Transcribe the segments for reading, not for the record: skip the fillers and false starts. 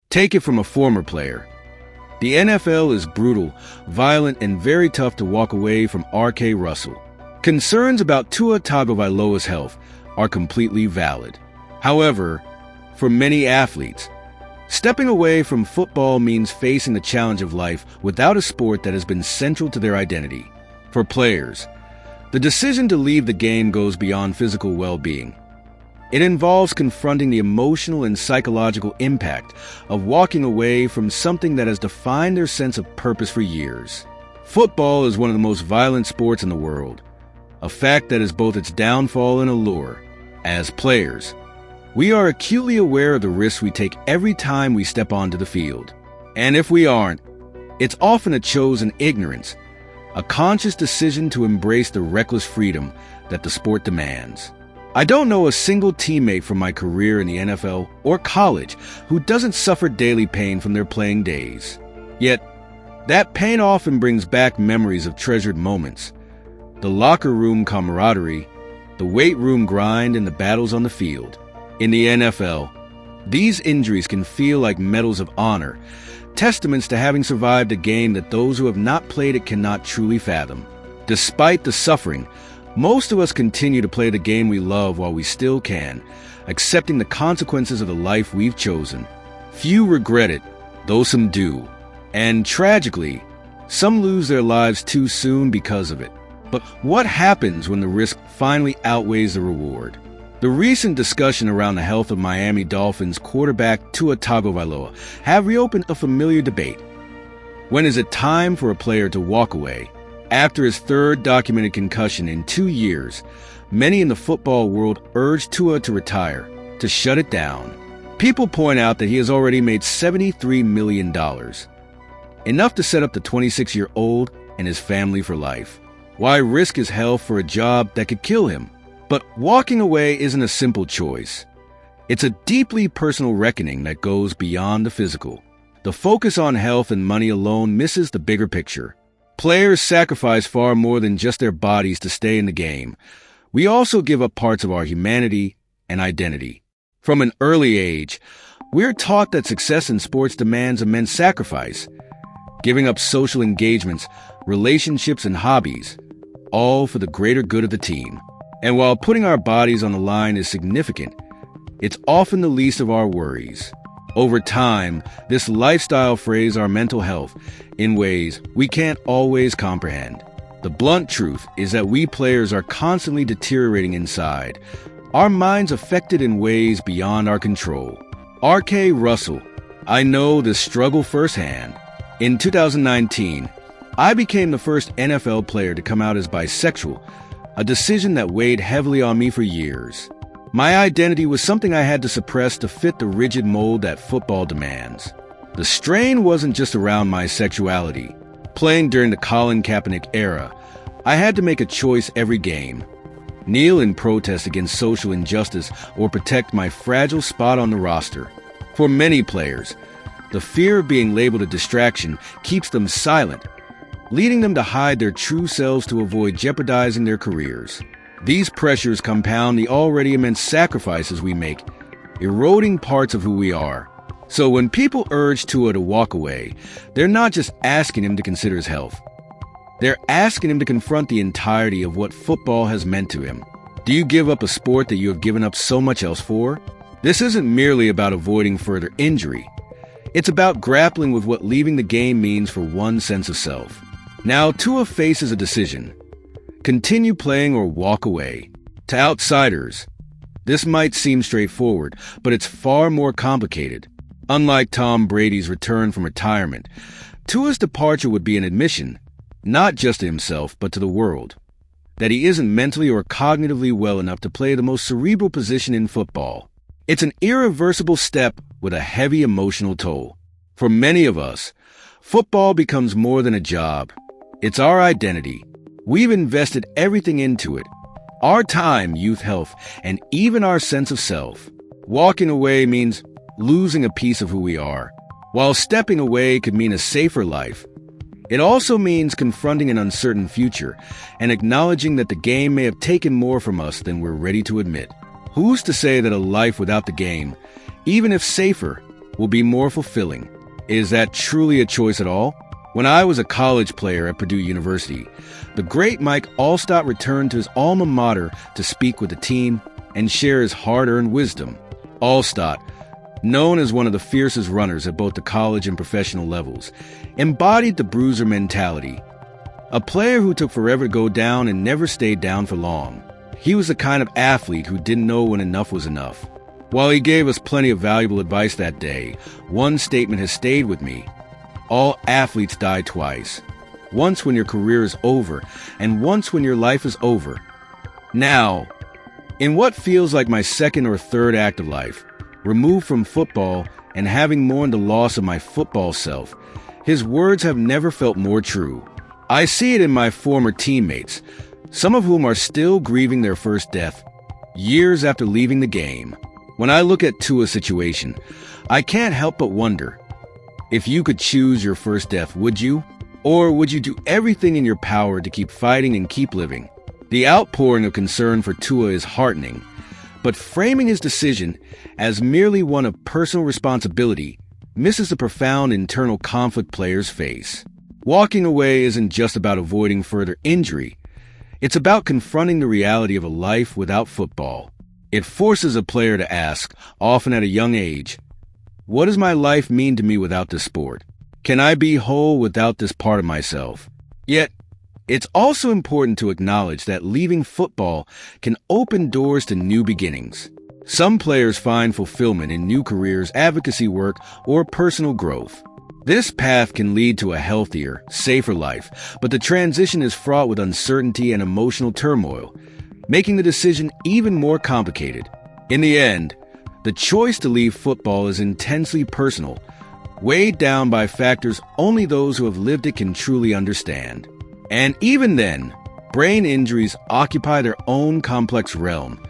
Take it from a former player. The NFL is brutal, violent, and very tough to walk away from. R.K. Russell. Concerns about Tua Tagovailoa's health are completely valid. However, for many athletes, stepping away from football means facing the challenge of life without a sport that has been central to their identity. For players, the decision to leave the game goes beyond physical well-being. It involves confronting the emotional and psychological impact of walking away from something that has defined their sense of purpose for years. Football is one of the most violent sports in the world, a fact that is both its downfall and allure. As players, we are acutely aware of the risks we take every time we step onto the field. And if we aren't, it's often a chosen ignorance, a conscious decision to embrace the reckless freedom that the sport demands. I don't know a single teammate from my career in the NFL or college who doesn't suffer daily pain from their playing days. Yet, that pain often brings back memories of treasured moments. The locker room camaraderie, the weight room grind, and the battles on the field. In the NFL, these injuries can feel like medals of honor, testaments to having survived a game that those who have not played it cannot truly fathom. Despite the suffering, most of us continue to play the game we love while we still can, accepting the consequences of the life we've chosen. Few regret it, though some do. And tragically, some lose their lives too soon because of it. But what happens when the risk finally outweighs the reward? The recent discussion around the health of Miami Dolphins quarterback Tua Tagovailoa have reopened a familiar debate. When is it time for a player to walk away? After his third documented concussion in 2 years, many in the football world urge Tua to retire, to shut it down. People point out that he has already made $73 million, enough to set up the 26-year-old and his family for life. Why risk his health for a job that could kill him? But walking away isn't a simple choice. It's a deeply personal reckoning that goes beyond the physical. The focus on health and money alone misses the bigger picture. Players sacrifice far more than just their bodies to stay in the game. We also give up parts of our humanity and identity. From an early age, we're taught that success in sports demands immense sacrifice, giving up social engagements, relationships, and hobbies, all for the greater good of the team. And while putting our bodies on the line is significant, it's often the least of our worries. Over time, this lifestyle frays our mental health in ways we can't always comprehend. The blunt truth is that we players are constantly deteriorating inside, our minds affected in ways beyond our control. R.K. Russell, I know this struggle firsthand. In 2019, I became the first NFL player to come out as bisexual, a decision that weighed heavily on me for years. My identity was something I had to suppress to fit the rigid mold that football demands. The strain wasn't just around my sexuality. Playing during the Colin Kaepernick era, I had to make a choice every game. Kneel in protest against social injustice or protect my fragile spot on the roster. For many players, the fear of being labeled a distraction keeps them silent, leading them to hide their true selves to avoid jeopardizing their careers. These pressures compound the already immense sacrifices we make, eroding parts of who we are. So when people urge Tua to walk away, they're not just asking him to consider his health. They're asking him to confront the entirety of what football has meant to him. Do you give up a sport that you have given up so much else for? This isn't merely about avoiding further injury. It's about grappling with what leaving the game means for one's sense of self. Now, Tua faces a decision. Continue playing or walk away. To outsiders, this might seem straightforward, but it's far more complicated. Unlike Tom Brady's return from retirement, Tua's departure would be an admission, not just to himself, but to the world, that he isn't mentally or cognitively well enough to play the most cerebral position in football. It's an irreversible step with a heavy emotional toll. For many of us, football becomes more than a job. It's our identity. We've invested everything into it. Our time, youth health, and even our sense of self. Walking away means losing a piece of who we are. While stepping away could mean a safer life, it also means confronting an uncertain future and acknowledging that the game may have taken more from us than we're ready to admit. Who's to say that a life without the game, even if safer, will be more fulfilling. Is that truly a choice at all? When I was a college player at Purdue University, the great Mike Allstott returned to his alma mater to speak with the team and share his hard-earned wisdom. Allstott, known as one of the fiercest runners at both the college and professional levels, embodied the bruiser mentality. A player who took forever to go down and never stayed down for long. He was the kind of athlete who didn't know when enough was enough. While he gave us plenty of valuable advice that day, one statement has stayed with me. All athletes die twice. Once when your career is over, and once when your life is over. Now, in what feels like my second or third act of life, removed from football and having mourned the loss of my football self, his words have never felt more true. I see it in my former teammates, some of whom are still grieving their first death, years after leaving the game. When I look at Tua's situation, I can't help but wonder, if you could choose your first death, would you? Or would you do everything in your power to keep fighting and keep living? The outpouring of concern for Tua is heartening, but framing his decision as merely one of personal responsibility misses the profound internal conflict players face. Walking away isn't just about avoiding further injury. It's about confronting the reality of a life without football. It forces a player to ask, often at a young age, what does my life mean to me without this sport? Can I be whole without this part of myself? Yet, it's also important to acknowledge that leaving football can open doors to new beginnings. Some players find fulfillment in new careers, advocacy work, or personal growth. This path can lead to a healthier, safer life, but the transition is fraught with uncertainty and emotional turmoil, making the decision even more complicated. In the end, the choice to leave football is intensely personal, weighed down by factors only those who have lived it can truly understand. And even then, brain injuries occupy their own complex realm,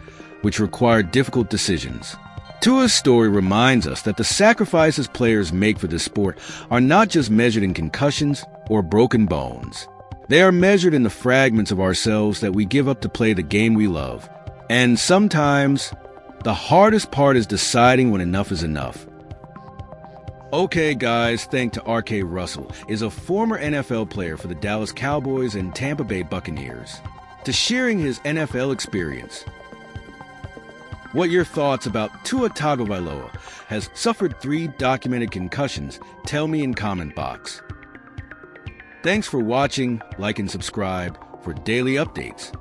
which require difficult decisions. Tua's story reminds us that the sacrifices players make for this sport are not just measured in concussions or broken bones. They are measured in the fragments of ourselves that we give up to play the game we love. And sometimes, the hardest part is deciding when enough is enough. Okay, guys, thanks to R.K. Russell, is a former NFL player for the Dallas Cowboys and Tampa Bay Buccaneers, to sharing his NFL experience. What your thoughts about Tua Tagovailoa has suffered 3 documented concussions? Tell me in comment box. Thanks for watching, like and subscribe for daily updates.